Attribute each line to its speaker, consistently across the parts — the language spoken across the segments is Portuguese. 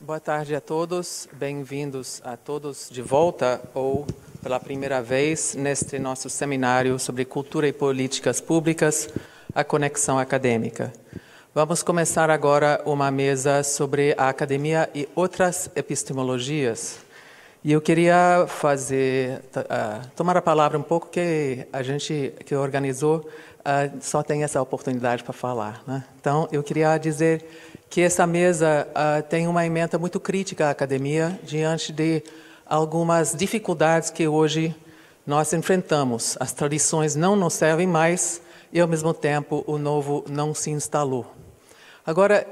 Speaker 1: Boa tarde a todos, bem-vindos a todos de volta ou pela primeira vez neste nosso seminário sobre cultura e políticas públicas, a conexão acadêmica. Vamos começar agora uma mesa sobre a academia e outras epistemologias. E eu queria tomar a palavra um pouco que a gente que organizou só tem essa oportunidade para falar, né? Então, eu queria dizer que essa mesa tem uma ementa muito crítica à academia diante de algumas dificuldades que hoje nós enfrentamos. As tradições não nos servem mais e, ao mesmo tempo, o novo não se instalou. Agora,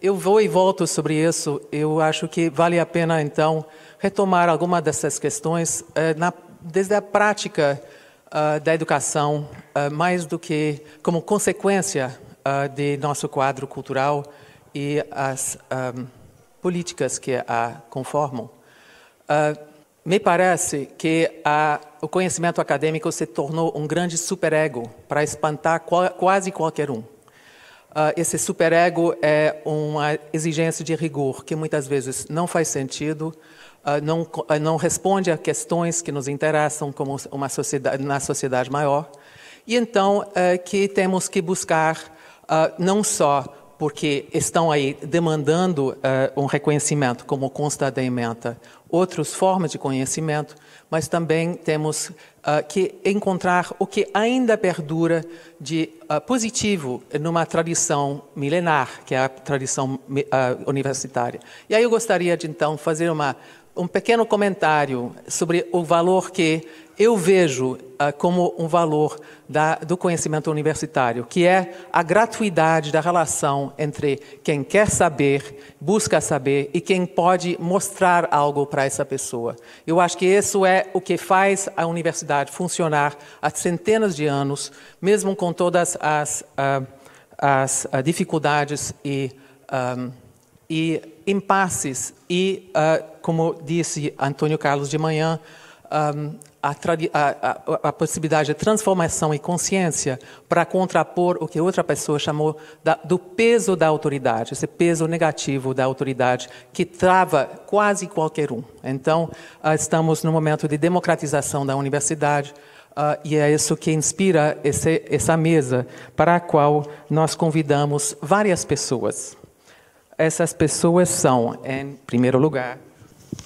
Speaker 1: eu vou e volto sobre isso. Eu acho que vale a pena, então, retomar alguma dessas questões desde a prática da educação, mais do que como consequência de nosso quadro cultural e as políticas que a conformam. Me parece que o conhecimento acadêmico se tornou um grande superego para espantar quase qualquer um. Esse superego é uma exigência de rigor que muitas vezes não faz sentido, não responde a questões que nos interessam como uma sociedade, na sociedade maior. E então que temos que buscar não só porque estão aí demandando um reconhecimento, como consta da ementa, outras formas de conhecimento, mas também temos que encontrar o que ainda perdura de positivo numa tradição milenar, que é a tradição universitária. E aí eu gostaria de, então, fazer um pequeno comentário sobre o valor que eu vejo como um valor do conhecimento universitário, que é a gratuidade da relação entre quem quer saber, busca saber, e quem pode mostrar algo para essa pessoa. Eu acho que isso é o que faz a universidade funcionar há centenas de anos, mesmo com todas as dificuldades e impasses e, como disse Antônio Carlos de manhã, a possibilidade de transformação e consciência para contrapor o que outra pessoa chamou do peso da autoridade, esse peso negativo da autoridade que trava quase qualquer um. Então, estamos no momento de democratização da universidade e é isso que inspira essa mesa para a qual nós convidamos várias pessoas. Essas pessoas são, em primeiro lugar,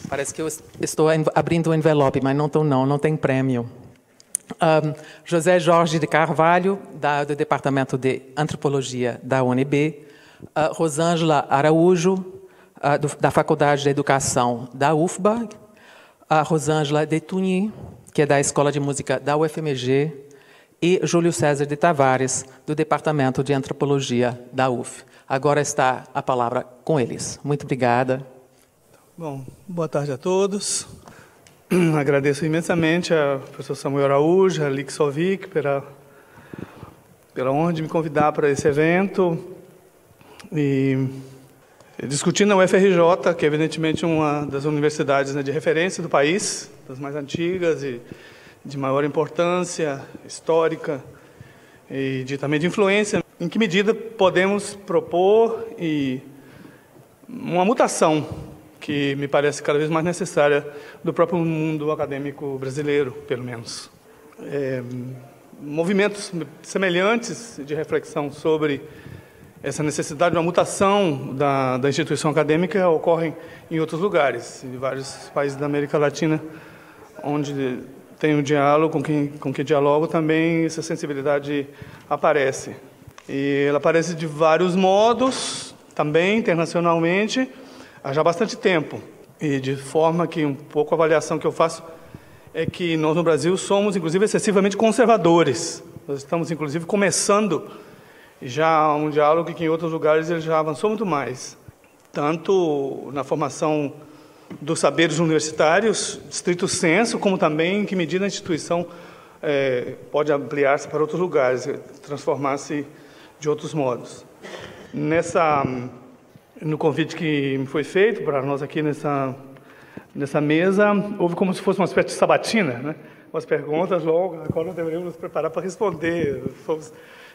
Speaker 1: parece que eu estou abrindo um envelope, mas não tem prêmio. José Jorge de Carvalho, do Departamento de Antropologia da UNB. Rosângela Araújo, da Faculdade de Educação da UFBA. Rosângela de Tugny, que é da Escola de Música da UFMG. E Júlio César de Tavares, do Departamento de Antropologia da UF. Agora está a palavra com eles. Muito obrigada.
Speaker 2: Bom, boa tarde a todos. Agradeço imensamente ao professor Samuel Araújo, a Lix Sovic, pela honra de me convidar para esse evento. E discutindo a UFRJ, que é evidentemente uma das universidades, né, de referência do país, das mais antigas e de maior importância histórica e também de influência. Em que medida podemos propor uma mutação que me parece cada vez mais necessária do próprio mundo acadêmico brasileiro, pelo menos. Movimentos semelhantes de reflexão sobre essa necessidade de uma mutação da instituição acadêmica ocorrem em outros lugares, em vários países da América Latina, onde tem um diálogo, com que dialogo também essa sensibilidade aparece. E ela aparece de vários modos, também internacionalmente, há já bastante tempo. E de forma que um pouco a avaliação que eu faço é que nós no Brasil somos, inclusive, excessivamente conservadores. Nós estamos, inclusive, começando já um diálogo que em outros lugares ele já avançou muito mais. Tanto na formação dos saberes universitários, estrito senso, como também em que medida a instituição pode ampliar-se para outros lugares, transformar-se de outros modos. No convite que me foi feito para nós aqui nessa mesa, houve como se fosse uma espécie de sabatina, né? Umas perguntas longas, agora nós deveríamos nos preparar para responder.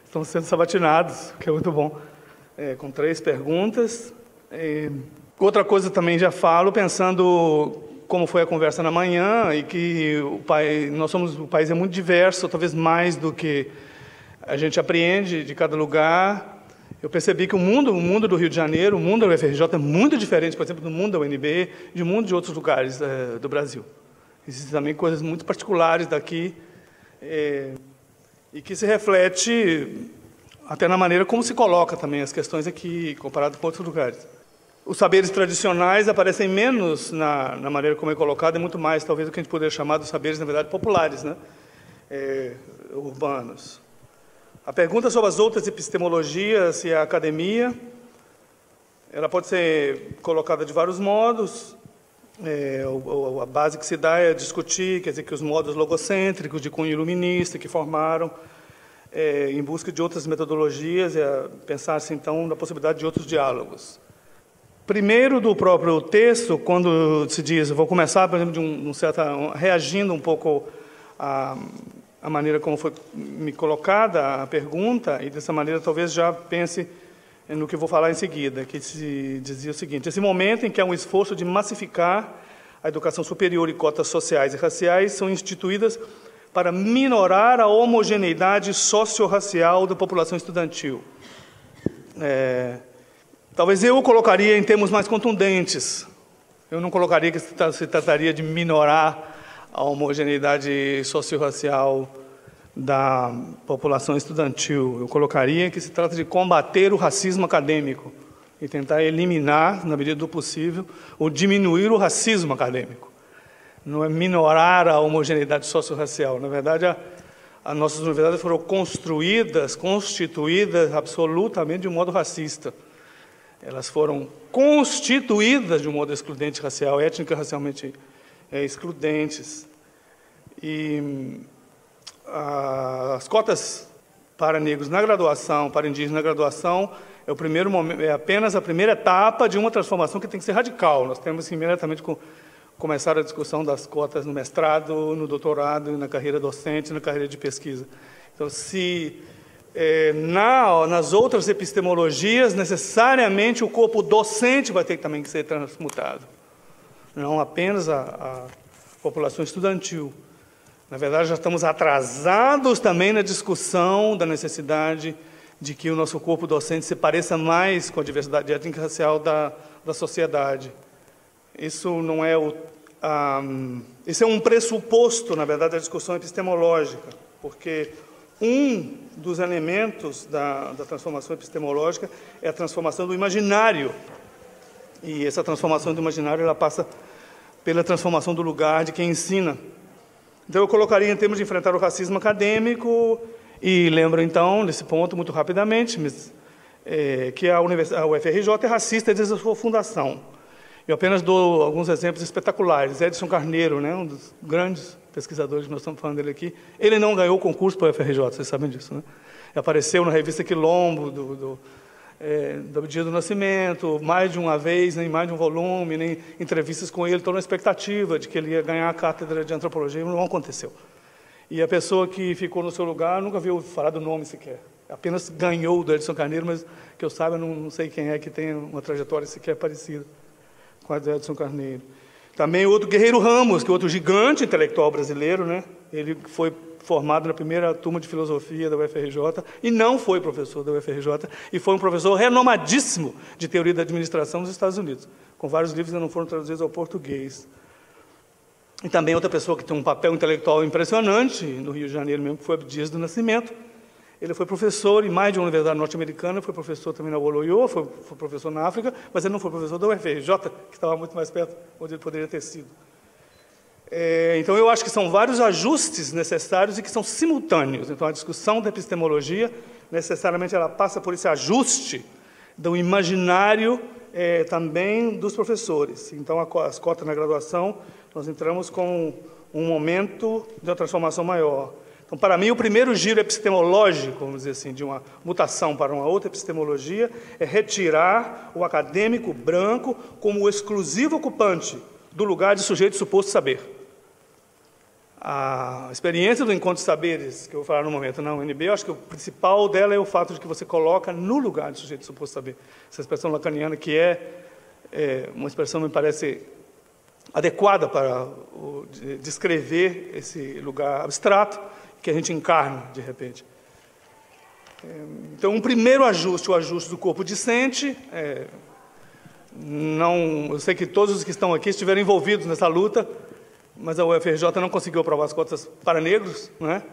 Speaker 2: Estamos sendo sabatinados, o que é muito bom, com 3 perguntas. Outra coisa também já falo, pensando como foi a conversa na manhã, e que o país é muito diverso, talvez mais do que a gente apreende de cada lugar. Eu percebi que o mundo do Rio de Janeiro, o mundo da UFRJ é muito diferente, por exemplo, do mundo da UNB, de mundo de outros lugares do Brasil. Existem também coisas muito particulares daqui, e que se reflete até na maneira como se coloca também as questões aqui, comparado com outros lugares. Os saberes tradicionais aparecem menos na maneira como é colocado, e muito mais, talvez, do que a gente poderia chamar dos saberes, na verdade, populares, né? Urbanos. A pergunta sobre as outras epistemologias e a academia, ela pode ser colocada de vários modos. A base que se dá é discutir, quer dizer, que os modos logocêntricos de cunho iluminista que formaram, em busca de outras metodologias, pensar-se, então, na possibilidade de outros diálogos. Primeiro, do próprio texto, quando se diz, vou começar, por exemplo, reagindo um pouco à maneira como foi me colocada a pergunta, e dessa maneira talvez já pense no que vou falar em seguida, que se dizia o seguinte: esse momento em que há um esforço de massificar a educação superior e cotas sociais e raciais são instituídas para minorar a homogeneidade socio-racial da população estudantil. Talvez eu o colocaria em termos mais contundentes. Eu não colocaria que se trataria de minorar a homogeneidade socio-racial da população estudantil. Eu colocaria que se trata de combater o racismo acadêmico e tentar eliminar, na medida do possível, ou diminuir o racismo acadêmico. Não é minorar a homogeneidade socio-racial. Na verdade, as nossas universidades foram constituídas absolutamente de um modo racista. Elas foram constituídas de um modo excludente racial, étnica racialmente excludentes. E as cotas para negros na graduação, para indígenas na graduação, é o primeiro momento, é apenas a primeira etapa de uma transformação que tem que ser radical. Nós temos que imediatamente começar a discussão das cotas no mestrado, no doutorado, na carreira docente, na carreira de pesquisa. Então, nas outras epistemologias, necessariamente o corpo docente vai ter também que ser transmutado, não apenas a população estudantil. Na verdade, já estamos atrasados também na discussão da necessidade de que o nosso corpo docente se pareça mais com a diversidade étnica e racial da sociedade. Isso não é esse é um pressuposto, na verdade, da discussão epistemológica, porque um dos elementos da transformação epistemológica é a transformação do imaginário. E essa transformação do imaginário ela passa pela transformação do lugar de quem ensina. Então, eu colocaria em termos de enfrentar o racismo acadêmico, e lembro, então, desse ponto, muito rapidamente, que a UFRJ é racista desde a sua fundação. Eu apenas dou alguns exemplos espetaculares. Edson Carneiro, né, um dos grandes pesquisadores que nós estamos falando dele aqui, ele não ganhou o concurso para a UFRJ, vocês sabem disso, né? Apareceu na revista Quilombo, do Dia do Nascimento, mais de uma vez, em mais de um volume, em entrevistas com ele, toda uma expectativa de que ele ia ganhar a cátedra de antropologia, não aconteceu. E a pessoa que ficou no seu lugar nunca viu falar do nome sequer. Apenas ganhou do Edson Carneiro, mas que eu saiba, não sei quem é que tem uma trajetória sequer parecida com a do Edson Carneiro. Também outro Guerreiro Ramos, que é outro gigante intelectual brasileiro, né? Ele foi formado na primeira turma de filosofia da UFRJ e não foi professor da UFRJ, e foi um professor renomadíssimo de teoria da administração nos Estados Unidos, com vários livros que não foram traduzidos ao português. E também outra pessoa que tem um papel intelectual impressionante, no Rio de Janeiro mesmo, que foi Abdias do Nascimento. Ele foi professor em mais de uma universidade norte-americana, foi professor também na Oloiô, foi professor na África, mas ele não foi professor da UFRJ, que estava muito mais perto onde ele poderia ter sido. Então, eu acho que são vários ajustes necessários e que são simultâneos. Então, a discussão da epistemologia, necessariamente, ela passa por esse ajuste do imaginário também dos professores. Então, as cotas na graduação, nós entramos com um momento de uma transformação maior. Então, para mim, o primeiro giro epistemológico, vamos dizer assim, de uma mutação para uma outra epistemologia, é retirar o acadêmico branco como o exclusivo ocupante do lugar de sujeito suposto saber. A experiência do encontro de saberes, que eu vou falar no momento na UNB, eu acho que o principal dela é o fato de que você coloca no lugar de sujeito suposto saber. Essa expressão lacaniana que é uma expressão me parece adequada para descrever esse lugar abstrato que a gente encarna, de repente. Então, um primeiro ajuste, o ajuste do corpo discente. Eu sei que todos os que estão aqui estiveram envolvidos nessa luta, mas a UFRJ não conseguiu aprovar as cotas para negros, né?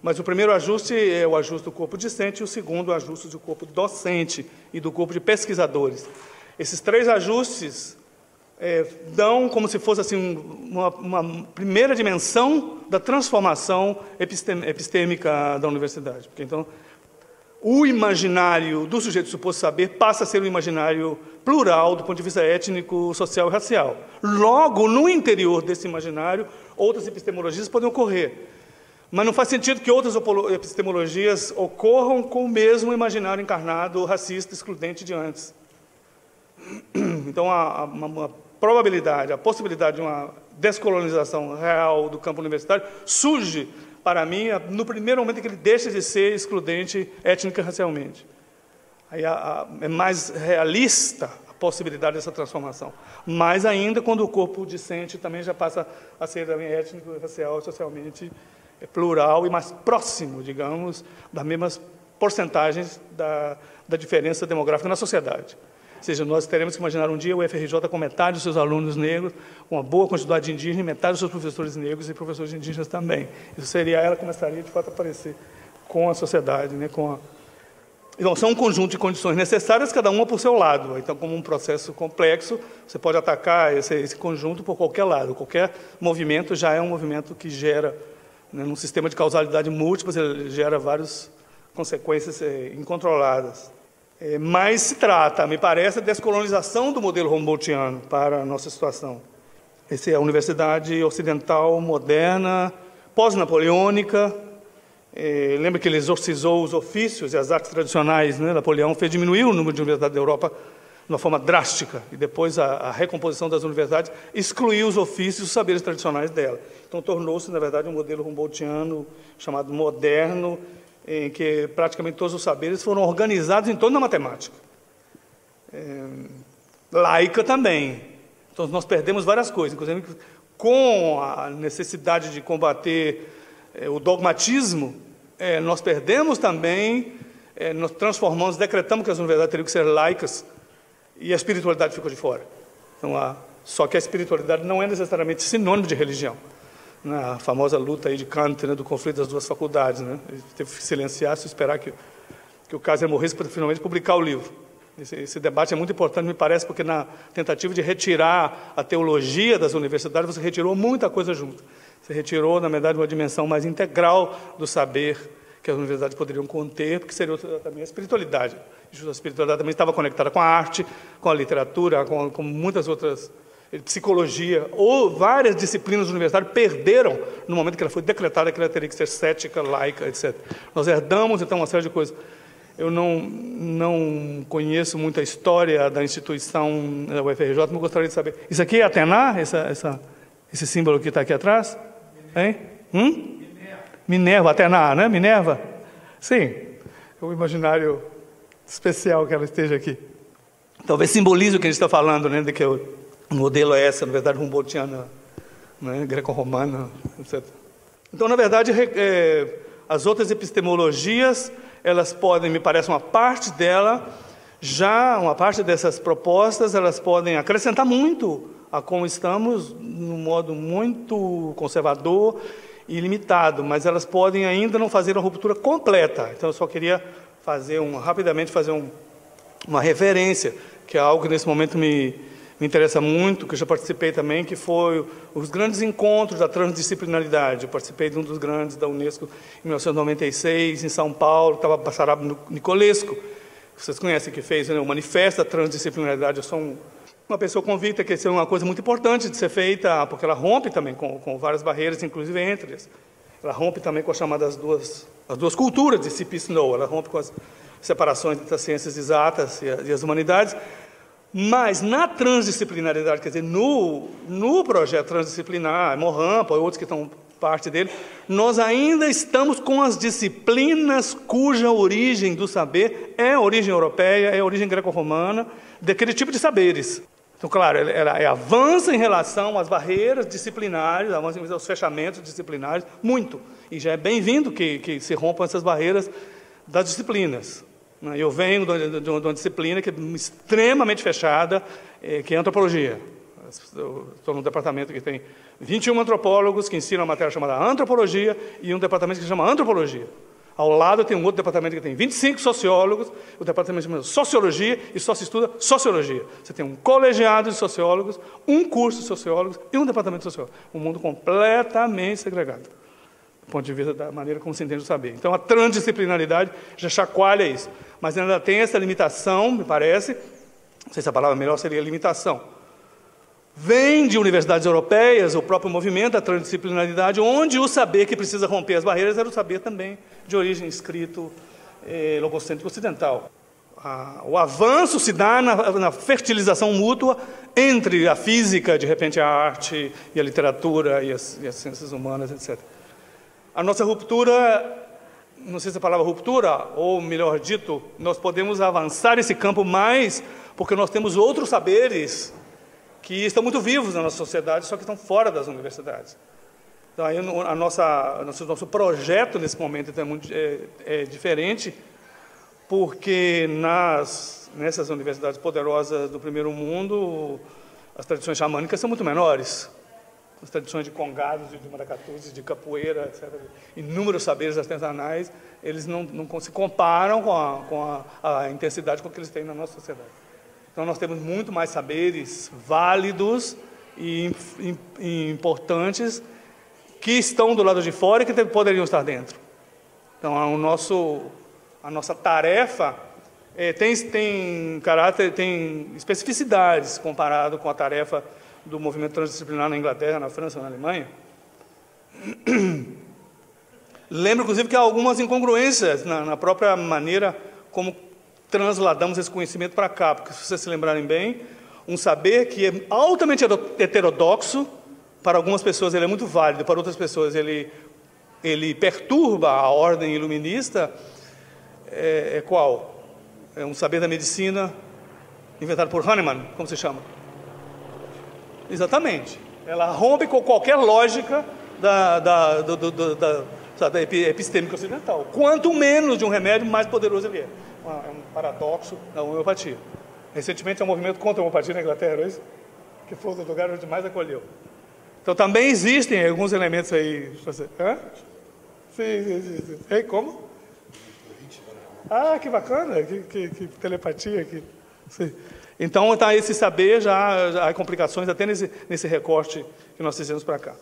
Speaker 2: Mas o primeiro ajuste é o ajuste do corpo discente e o segundo, o ajuste do corpo docente e do corpo de pesquisadores. Esses três ajustes dão como se fosse assim, uma primeira dimensão da transformação epistêmica da universidade. Porque, então, o imaginário do sujeito suposto saber passa a ser um imaginário plural do ponto de vista étnico, social e racial. Logo, no interior desse imaginário, outras epistemologias podem ocorrer. Mas não faz sentido que outras epistemologias ocorram com o mesmo imaginário encarnado, racista, excludente de antes. Então, uma probabilidade, a possibilidade de uma descolonização real do campo universitário surge, para mim, no primeiro momento em que ele deixa de ser excludente étnica e racialmente. Aí é mais realista a possibilidade dessa transformação. Mais ainda quando o corpo discente também já passa a ser também étnico, racial, socialmente plural e mais próximo, digamos, das mesmas porcentagens da diferença demográfica na sociedade. Ou seja, nós teremos que imaginar um dia o UFRJ com metade dos seus alunos negros, com uma boa quantidade de indígenas, e metade dos seus professores negros e professores indígenas também. Isso seria, ela começaria, de fato, a aparecer com a sociedade, né, Então, são um conjunto de condições necessárias, cada uma por seu lado. Então, como um processo complexo, você pode atacar esse conjunto por qualquer lado. Qualquer movimento já é um movimento que gera, né, num sistema de causalidade múltipla, ele gera várias consequências incontroladas. Mas se trata, me parece, da descolonização do modelo Humboldtiano para a nossa situação. Essa é a universidade ocidental moderna, pós-napoleônica. Lembra que ele exorcizou os ofícios e as artes tradicionais, né? Napoleão fez diminuir o número de universidades da Europa de uma forma drástica, e depois a recomposição das universidades excluiu os ofícios e os saberes tradicionais dela. Então, tornou-se, na verdade, um modelo Humboldtiano chamado moderno, em que praticamente todos os saberes foram organizados em torno da matemática. Laica também. Então, nós perdemos várias coisas, inclusive com a necessidade de combater o dogmatismo, nós perdemos também, nós transformamos, decretamos que as universidades teriam que ser laicas e a espiritualidade ficou de fora. Então, só que a espiritualidade não é necessariamente sinônimo de religião. Na famosa luta aí de Kant, né, do conflito das duas faculdades, né? Ele teve que silenciar-se e esperar que o Kaiser morresse para finalmente publicar o livro. Esse debate é muito importante, me parece, porque na tentativa de retirar a teologia das universidades, você retirou muita coisa junto. Você retirou, na verdade, uma dimensão mais integral do saber que as universidades poderiam conter, porque seria também a espiritualidade. A espiritualidade também estava conectada com a arte, com a literatura, com muitas outras, psicologia, ou várias disciplinas universitárias perderam no momento que ela foi decretada que ela teria que ser cética, laica, etc. Nós herdamos, então, uma série de coisas. Eu não conheço muito a história da instituição da UFRJ, mas gostaria de saber. Isso aqui é Atena? Esse símbolo que está aqui atrás? Hein? Minerva, Atena, né? Minerva? Sim. É o imaginário especial que ela esteja aqui. Talvez simbolize o que a gente está falando, né? De que o modelo é essa, na verdade, Humboldtiana, né? Greco-romana, etc. Então, na verdade, as outras epistemologias, elas podem, me parece, uma parte dessas propostas, elas podem acrescentar muito a como estamos, num modo muito conservador e limitado, mas elas podem ainda não fazer uma ruptura completa. Então, eu só queria rapidamente fazer uma referência, que é algo que nesse momento me interessa muito, que eu já participei também, que foi os grandes encontros da transdisciplinaridade. Eu participei de um dos grandes da Unesco em 1996, em São Paulo, estava Bacharab Nicolescu, vocês conhecem, que fez, né, o Manifesto da Transdisciplinaridade. Eu sou uma pessoa convicta que isso é uma coisa muito importante de ser feita, porque ela rompe também com várias barreiras, inclusive entre as. Ela rompe também com as chamadas as duas culturas de C.P. Snow, ela rompe com as separações entre as ciências exatas e as humanidades. Mas na transdisciplinaridade, quer dizer, no projeto transdisciplinar, Mohampa e outros que estão parte dele, nós ainda estamos com as disciplinas cuja origem do saber é a origem europeia, é a origem greco-romana, daquele tipo de saberes. Então, claro, ela avança em relação às barreiras disciplinares, avança em relação aos fechamentos disciplinares, muito. E já é bem-vindo que se rompam essas barreiras das disciplinas. Eu venho de uma disciplina que é extremamente fechada, que é a antropologia. Estou num departamento que tem 21 antropólogos que ensinam a matéria chamada antropologia e um departamento que se chama antropologia. Ao lado tem um outro departamento que tem 25 sociólogos, o departamento chama sociologia e só se estuda sociologia. Você tem um colegiado de sociólogos, um curso de sociólogos e um departamento de sociólogos. Um mundo completamente segregado, do ponto de vista da maneira como se entende o saber. Então, a transdisciplinaridade já chacoalha isso. Mas ainda tem essa limitação, me parece, não sei se a palavra melhor seria limitação. Vem de universidades europeias, o próprio movimento da transdisciplinaridade, onde o saber que precisa romper as barreiras era o saber também de origem escrito logocêntrico ocidental. O avanço se dá na fertilização mútua entre a física, de repente a arte, e a literatura, e as ciências humanas, etc. A nossa ruptura, não sei se a palavra ruptura, ou melhor dito, nós podemos avançar esse campo mais, porque nós temos outros saberes que estão muito vivos na nossa sociedade, só que estão fora das universidades. Então, aí, nosso projeto, nesse momento, é diferente, porque nessas universidades poderosas do primeiro mundo, as tradições xamânicas são muito menores. As tradições de congados, de maracatus, de capoeira, etc., inúmeros saberes artesanais, eles não se comparam com a intensidade com que eles têm na nossa sociedade. Então, nós temos muito mais saberes válidos e importantes que estão do lado de fora e que poderiam estar dentro. Então, a nossa tarefa tem especificidades comparado com a tarefa do movimento transdisciplinar na Inglaterra, na França, na Alemanha. Lembro, inclusive, que há algumas incongruências na própria maneira como transladamos esse conhecimento para cá, porque, se vocês se lembrarem bem, um saber que é altamente heterodoxo, para algumas pessoas ele é muito válido, para outras pessoas ele perturba a ordem iluminista, qual? É um saber da medicina inventado por Hahnemann, como se chama? Exatamente. Ela rompe com qualquer lógica da epistêmica ocidental. Quanto menos de um remédio, mais poderoso ele é. É um paradoxo da homeopatia. Recentemente, há um movimento contra a homeopatia na Inglaterra, é isso? Que foi o lugar onde mais acolheu. Então, também existem alguns elementos aí. Hã? Sim. Ei, como? Ah, que bacana, que telepatia aqui. Sim. Então, tá, esse saber já há complicações até nesse recorte que nós fizemos para cá.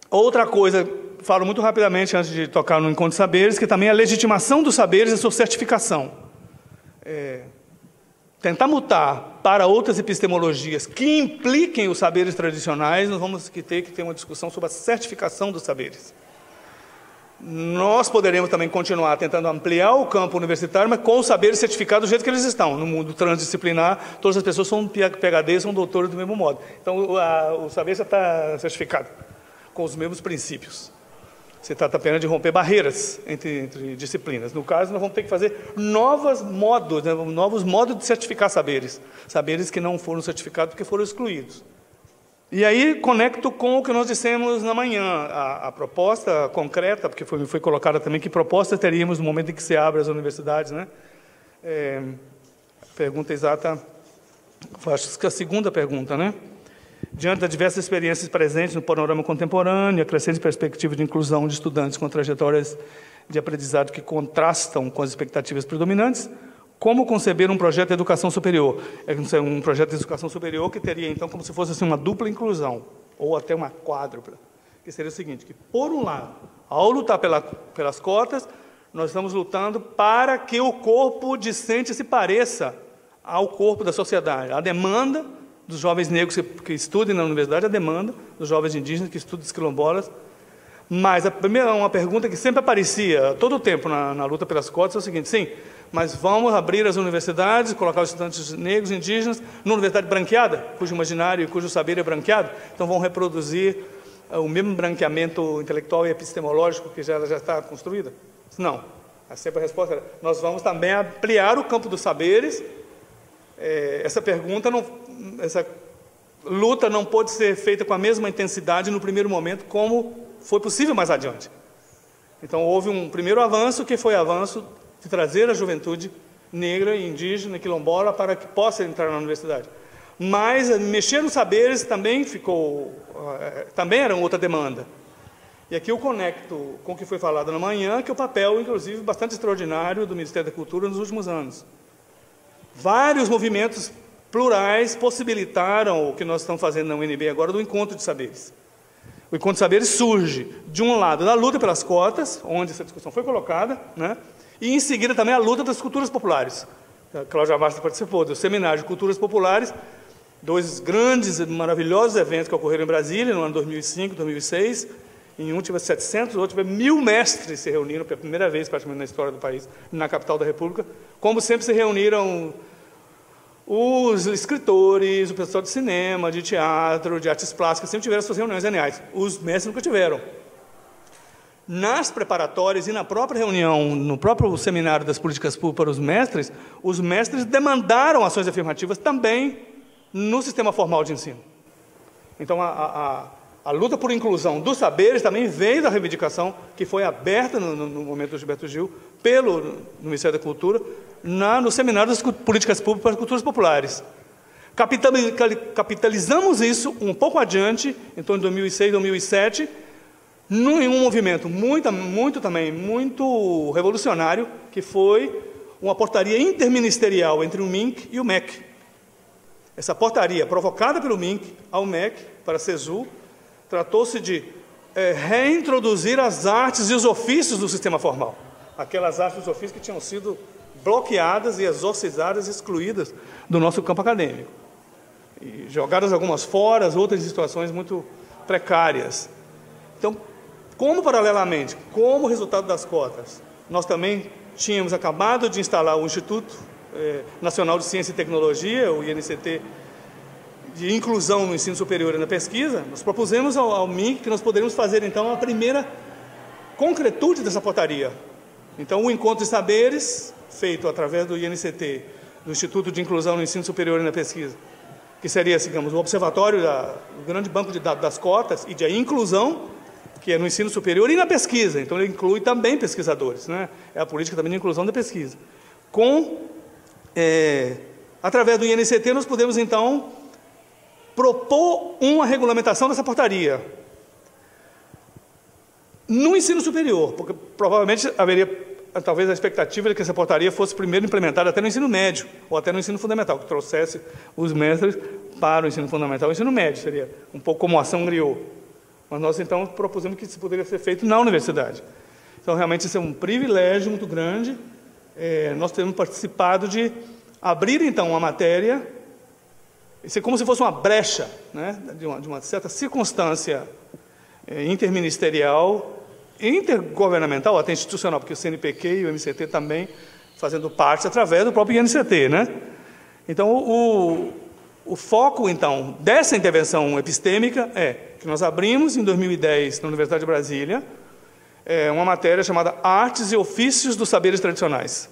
Speaker 2: Outra coisa, falo muito rapidamente antes de tocar no encontro de saberes, que também é a legitimação dos saberes e sua certificação. Tentar mutar para outras epistemologias que impliquem os saberes tradicionais, nós vamos ter que ter uma discussão sobre a certificação dos saberes. Nós poderemos também continuar tentando ampliar o campo universitário, mas com os saberes certificados do jeito que eles estão. No mundo transdisciplinar, todas as pessoas são PhD, são doutores do mesmo modo. Então, o saber já está certificado, com os mesmos princípios. Se trata apenas de romper barreiras entre disciplinas. No caso, nós vamos ter que fazer novos modos de certificar saberes. Saberes que não foram certificados porque foram excluídos. E aí, conecto com o que nós dissemos na manhã. A proposta concreta, porque foi colocada também, que proposta teríamos no momento em que se abre as universidades, né? Pergunta exata, acho que a segunda pergunta, né? Diante das diversas experiências presentes no panorama contemporâneo, a crescente perspectiva de inclusão de estudantes com trajetórias de aprendizado que contrastam com as expectativas predominantes, como conceber um projeto de educação superior? Um projeto de educação superior que teria, então, como se fosse assim, uma dupla inclusão, ou até uma quádrupla, que seria o seguinte, que, por um lado, ao lutar pelas cotas, nós estamos lutando para que o corpo discente se pareça ao corpo da sociedade. A demanda dos jovens negros que estudem na universidade, a demanda dos jovens indígenas que estudam os quilombolas. Mas uma pergunta que sempre aparecia, todo o tempo, na luta pelas cotas, é o seguinte: sim, mas vamos abrir as universidades, colocar os estudantes negros, indígenas, numa universidade branqueada, cujo imaginário e cujo saber é branqueado, então vão reproduzir o mesmo branqueamento intelectual e epistemológico que já está construída? Não. Sempre a resposta era: nós vamos também ampliar o campo dos saberes essa pergunta, essa luta não pôde ser feita com a mesma intensidade no primeiro momento como foi possível mais adiante. Então, houve um primeiro avanço, que foi o avanço de trazer a juventude negra, indígena, quilombola, para que possa entrar na universidade. Mas mexer nos saberes também era outra demanda. E aqui eu conecto com o que foi falado na manhã, que é o papel, inclusive, bastante extraordinário do Ministério da Cultura nos últimos anos. Vários movimentos plurais possibilitaram o que nós estamos fazendo na UNB agora, do Encontro de Saberes. O Encontro de Saberes surge, de um lado, da luta pelas cotas, onde essa discussão foi colocada, né? E, em seguida, também a luta das culturas populares. A Cláudia Vasta participou do Seminário de Culturas Populares, 2 grandes e maravilhosos eventos que ocorreram em Brasília, no ano 2005, 2006. Em um tivemos 700, no outro tivemos 1.000 mestres se reuniram pela primeira vez, praticamente, na história do país, na capital da República. Como sempre, se reuniram os escritores, o pessoal de cinema, de teatro, de artes plásticas, sempre tiveram suas reuniões anuais. Os mestres nunca tiveram. Nas preparatórias e na própria reunião, no próprio seminário das políticas públicas para os mestres demandaram ações afirmativas também no sistema formal de ensino. Então, a luta por inclusão dos saberes também veio da reivindicação que foi aberta no momento do Gilberto Gil no Ministério da Cultura, no seminário das políticas públicas para as culturas populares. Capitalizamos isso um pouco adiante, em torno de 2006, 2007, em um movimento muito revolucionário, que foi uma portaria interministerial entre o MINC e o MEC. Essa portaria, provocada pelo MINC ao MEC, para a CESU, tratou-se de reintroduzir as artes e os ofícios do sistema formal. Aquelas artes e os ofícios que tinham sido bloqueadas e exorcizadas, excluídas do nosso campo acadêmico. E jogadas algumas fora, outras em situações muito precárias. Então, paralelamente, como resultado das cotas, nós também tínhamos acabado de instalar o Instituto Nacional de Ciência e Tecnologia, o INCT, de inclusão no ensino superior e na pesquisa, nós propusemos ao MINC que nós poderíamos fazer, então, a primeira concretude dessa portaria. Então, o Encontro de Saberes, feito através do INCT, do Instituto de Inclusão no Ensino Superior e na Pesquisa, que seria, digamos, o observatório do grande banco de dados das cotas e de inclusão, que é no ensino superior e na pesquisa. Então, ele inclui também pesquisadores, né? É a política também de inclusão da pesquisa. Através do INCT, nós podemos, então, propor uma regulamentação dessa portaria no ensino superior, porque provavelmente haveria, talvez, a expectativa de que essa portaria fosse primeiro implementada até no ensino médio, ou até no ensino fundamental, que trouxesse os mestres para o ensino fundamental. O ensino médio seria um pouco como a ação Griot. Mas nós, então, propusemos que isso poderia ser feito na universidade. Então, realmente, isso é um privilégio muito grande. Nós temos participado de abrir, então, uma matéria. Isso é como se fosse uma brecha, né, de uma certa circunstância interministerial, intergovernamental, até institucional, porque o CNPq e o MCT também fazendo parte através do próprio INCT, né? Então, o foco, então, dessa intervenção epistêmica é que nós abrimos, em 2010, na Universidade de Brasília, uma matéria chamada Artes e Ofícios dos Saberes Tradicionais,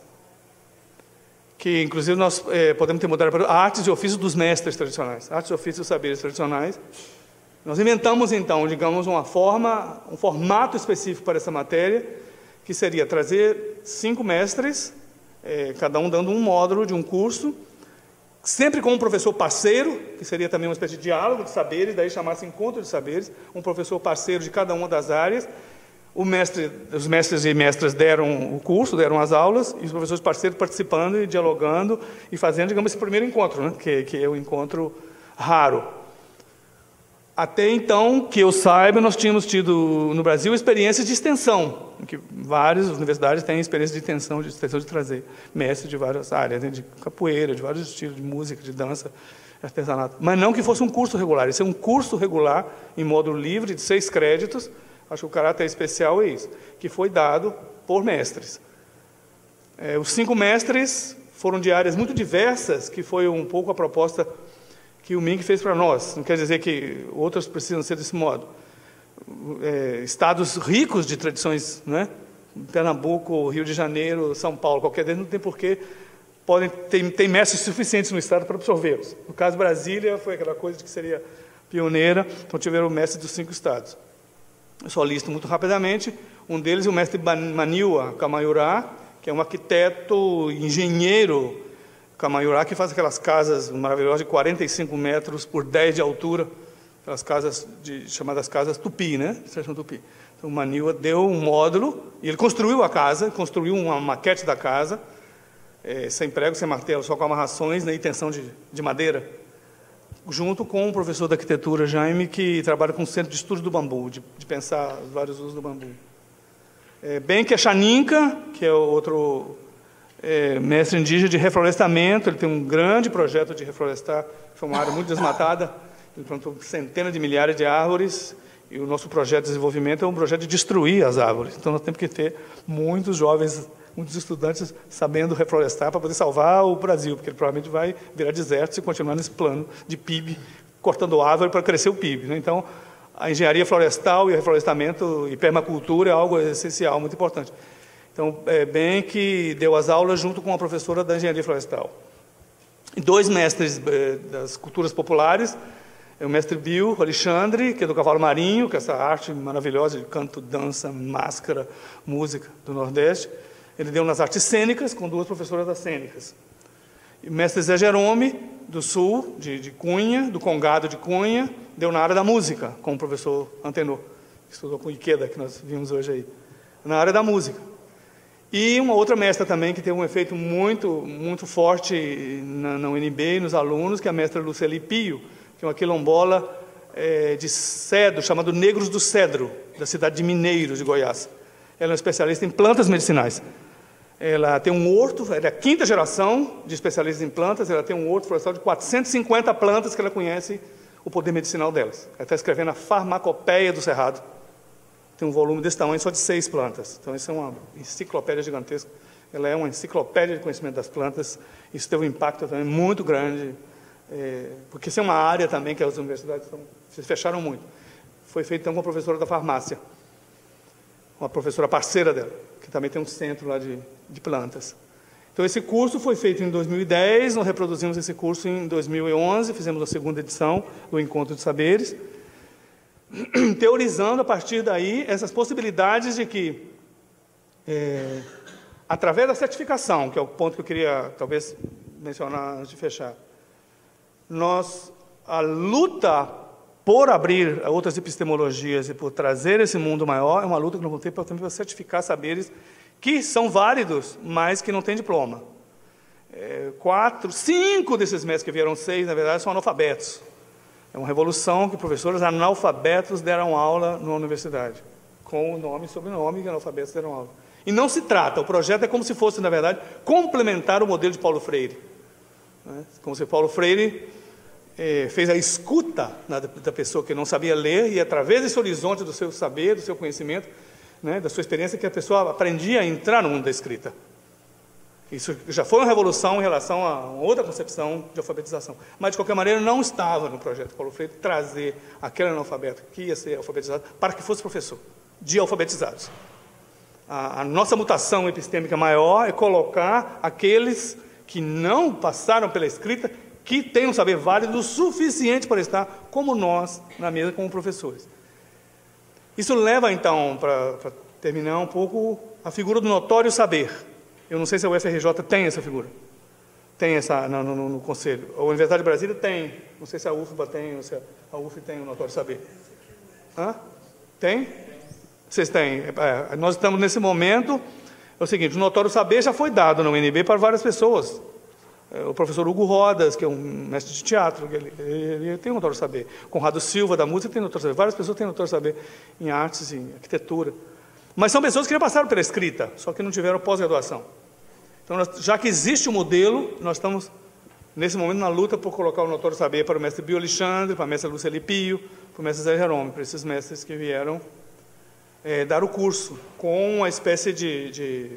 Speaker 2: que, inclusive, nós podemos ter mudado para Artes e Ofícios dos Mestres Tradicionais, Artes e Ofícios dos Saberes Tradicionais. Nós inventamos, então, digamos, um formato específico para essa matéria, que seria trazer 5 mestres, cada um dando um módulo de um curso, sempre com um professor parceiro, que seria também uma espécie de diálogo de saberes, daí chamasse Encontro de Saberes, um professor parceiro de cada uma das áreas. Os mestres e mestras deram o curso, deram as aulas, e os professores parceiros participando e dialogando e fazendo, digamos, esse primeiro encontro, né, que é um encontro raro. Até então, que eu saiba, nós tínhamos tido no Brasil experiências de extensão, em que várias universidades têm experiência de extensão de trazer mestres de várias áreas, né, de capoeira, de vários estilos de música, de dança, de artesanato. Mas não que fosse um curso regular. Esse é um curso regular, em módulo livre, de 6 créditos. Acho que o caráter especial é isso, que foi dado por mestres. Os 5 mestres foram de áreas muito diversas, que foi um pouco a proposta que o MINC fez para nós. Não quer dizer que outros precisam ser desse modo. Estados ricos de tradições, né? Pernambuco, Rio de Janeiro, São Paulo, qualquer deles não tem por que tem mestres suficientes no estado para absorvê-los. No caso, Brasília foi aquela coisa de que seria pioneira, então tiveram mestres dos 5 estados. Eu só listo muito rapidamente. Um deles é o mestre Maniwa Kamayurá, que é um arquiteto, engenheiro Kamayurá, que faz aquelas casas maravilhosas de 45 metros por 10 de altura, aquelas casas chamadas casas tupi, né? Tupi. Então, o Maniwa deu um módulo, e ele construiu a casa, construiu uma maquete da casa, sem prego, sem martelo, só com amarrações, né, e tensão de madeira, junto com o professor da arquitetura, Jaime, que trabalha com o Centro de Estudos do Bambu, de pensar os vários usos do bambu. Benke Chaninka, que é outro mestre indígena de reflorestamento, ele tem um grande projeto de reflorestar, foi uma área muito desmatada, ele plantou centenas de milhares de árvores, e o nosso projeto de desenvolvimento é um projeto de destruir as árvores. Então, nós temos que ter muitos jovens, muitos estudantes sabendo reflorestar para poder salvar o Brasil, porque ele provavelmente vai virar deserto se continuar nesse plano de PIB, cortando árvore para crescer o PIB, né? Então, a engenharia florestal e o reflorestamento e permacultura é algo essencial, muito importante. Então, bem que deu as aulas junto com a professora da engenharia florestal. E 2 mestres das culturas populares, o mestre Bill Alexandre, que é do cavalo marinho, que é essa arte maravilhosa de canto, dança, máscara, música do Nordeste. Ele deu nas artes cênicas, com 2 professoras das cênicas. E o mestre Zé Jerome, do Sul, de Cunha, do Congado de Cunha, deu na área da música, com o professor Antenor, que estudou com Ikeda, que nós vimos hoje aí, na área da música. E uma outra mestra também, que teve um efeito muito forte na UNB e nos alunos, que é a mestra Luceli Pio, que é uma quilombola de cedro, chamado Negros do Cedro, da cidade de Mineiros, de Goiás. Ela é uma especialista em plantas medicinais. Ela tem um horto, ela é a 5ª geração de especialistas em plantas, ela tem um horto florestal de 450 plantas que ela conhece o poder medicinal delas. Ela está escrevendo a Farmacopeia do Cerrado. Tem um volume desse tamanho, só de 6 plantas. Então, isso é uma enciclopédia gigantesca. Ela é uma enciclopédia de conhecimento das plantas. Isso teve um impacto também muito grande, porque isso é uma área também que as universidades se fecharam muito. Foi feito, então, com a professora da farmácia, uma professora parceira dela, que também tem um centro lá de plantas. Então, esse curso foi feito em 2010, nós reproduzimos esse curso em 2011, fizemos a 2ª edição do Encontro de Saberes, teorizando a partir daí essas possibilidades de que, através da certificação, que é o ponto que eu queria talvez mencionar antes de fechar, a luta por abrir outras epistemologias e por trazer esse mundo maior é uma luta que nós vamos ter para certificar saberes que são válidos, mas que não têm diploma. 4, 5 desses mestres que vieram 6, na verdade, são analfabetos. É uma revolução que professores analfabetos deram aula na universidade, com o nome e sobrenome que analfabetos deram aula. E não se trata, o projeto é como se fosse, na verdade, complementar o modelo de Paulo Freire. Né? Como se Paulo Freire fez a escuta da pessoa que não sabia ler, e através desse horizonte do seu saber, do seu conhecimento, né, da sua experiência, que a pessoa aprendia a entrar no mundo da escrita. Isso já foi uma revolução em relação a uma outra concepção de alfabetização. Mas, de qualquer maneira, não estava no projeto Paulo Freire trazer aquele analfabeto que ia ser alfabetizado para que fosse professor de alfabetizados. A nossa mutação epistêmica maior é colocar aqueles que não passaram pela escrita, que têm um saber válido o suficiente para estar como nós, na mesa, como professores. Isso leva, então, para terminar um pouco, a figura do notório saber. Eu não sei se a UFRJ tem essa figura. Tem essa no Conselho. A Universidade de Brasília tem. Não sei se a UFBA tem, ou se a UF tem o notório saber. Hã? Tem? Vocês têm. Nós estamos nesse momento. É o seguinte, o notório saber já foi dado na UNB para várias pessoas. O professor Hugo Rodas, que é um mestre de teatro, ele tem um notório saber. Conrado Silva, da música, tem notório saber. Várias pessoas têm notório saber em artes, em arquitetura. Mas são pessoas que já passaram pela escrita, só que não tiveram pós-graduação. Então, já que existe o modelo, nós estamos, nesse momento, na luta por colocar o notório saber para o mestre Bio Alexandre, para a mestra Luceli Pio, para o mestre Zé Jerome, para esses mestres que vieram dar o curso, com uma espécie de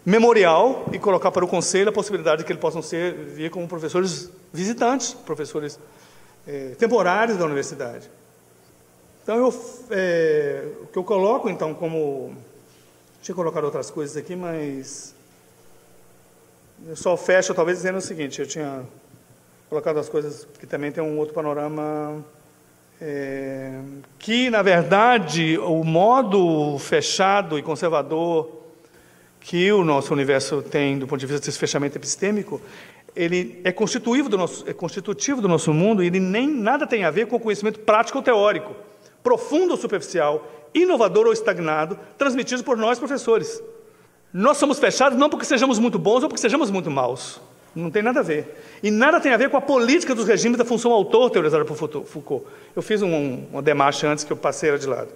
Speaker 2: memorial, e colocar para o Conselho a possibilidade de que eles possam vir como professores visitantes, professores temporários da universidade. Então, o que eu coloco, então, como... Deixa eu colocar outras coisas aqui, mas... Eu só fecho, talvez, dizendo o seguinte, eu tinha colocado as coisas que também tem um outro panorama, que, na verdade, o modo fechado e conservador que o nosso universo tem, do ponto de vista desse fechamento epistêmico, ele é constitutivo do nosso mundo, e ele nem nada tem a ver com o conhecimento prático ou teórico, profundo ou superficial, inovador ou estagnado, transmitido por nós, professores. Nós somos fechados não porque sejamos muito bons ou porque sejamos muito maus. Não tem nada a ver. E nada tem a ver com a política dos regimes da função autor, teorizada por Foucault. Eu fiz uma demarche antes que eu passei ela de lado.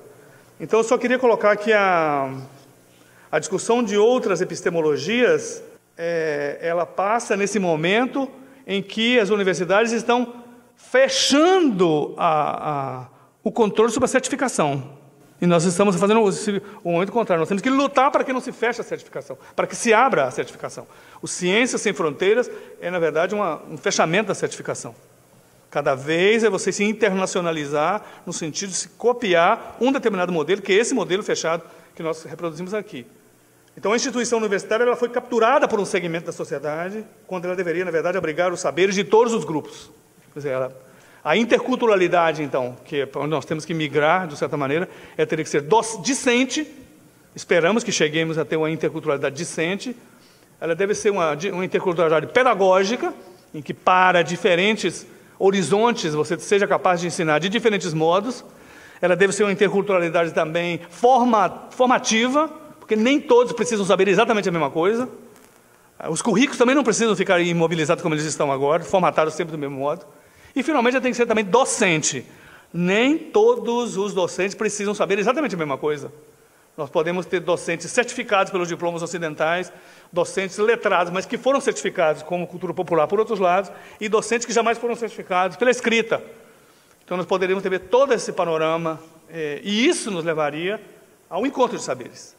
Speaker 2: Então, eu só queria colocar que a discussão de outras epistemologias, ela passa nesse momento em que as universidades estão fechando o controle sobre a certificação. E nós estamos fazendo o momento contrário. Nós temos que lutar para que não se feche a certificação, para que se abra a certificação. O Ciências Sem Fronteiras é, na verdade, um fechamento da certificação. Cada vez é você se internacionalizar no sentido de se copiar um determinado modelo, que é esse modelo fechado que nós reproduzimos aqui. Então, a instituição universitária ela foi capturada por um segmento da sociedade, quando ela deveria, na verdade, abrigar os saberes de todos os grupos. Quer dizer, a interculturalidade, então, que é onde nós temos que migrar, de certa maneira, teria que ser discente, esperamos que cheguemos a ter uma interculturalidade discente, ela deve ser uma interculturalidade pedagógica, em que para diferentes horizontes você seja capaz de ensinar de diferentes modos, ela deve ser uma interculturalidade também formativa, porque nem todos precisam saber exatamente a mesma coisa, os currículos também não precisam ficar imobilizados como eles estão agora, formatados sempre do mesmo modo. E, finalmente, ela tem que ser também docente. Nem todos os docentes precisam saber exatamente a mesma coisa. Nós podemos ter docentes certificados pelos diplomas ocidentais, docentes letrados, mas que foram certificados como cultura popular por outros lados, e docentes que jamais foram certificados pela escrita. Então, nós poderíamos ter todo esse panorama, e isso nos levaria ao encontro de saberes.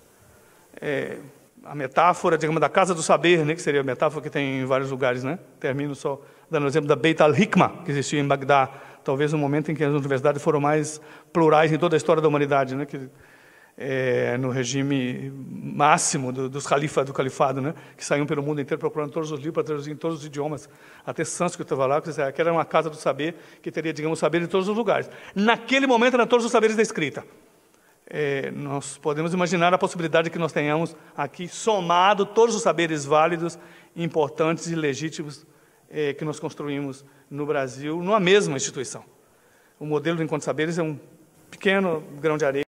Speaker 2: A metáfora, digamos, da casa do saber, né, que seria a metáfora que tem em vários lugares, né? Termino só dando o exemplo da Beit al-Hikmah, que existia em Bagdá, talvez no momento em que as universidades foram mais plurais em toda a história da humanidade, né? No regime máximo do califado, né? Que saíam pelo mundo inteiro procurando todos os livros para traduzir em todos os idiomas, até sânscrito estava lá, aquela era uma casa do saber que teria, digamos, saber de todos os lugares. Naquele momento eram todos os saberes da escrita. Nós podemos imaginar a possibilidade de que nós tenhamos aqui somado todos os saberes válidos, importantes e legítimos que nós construímos no Brasil, numa mesma instituição. O modelo do Encontro de Saberes é um pequeno grão de areia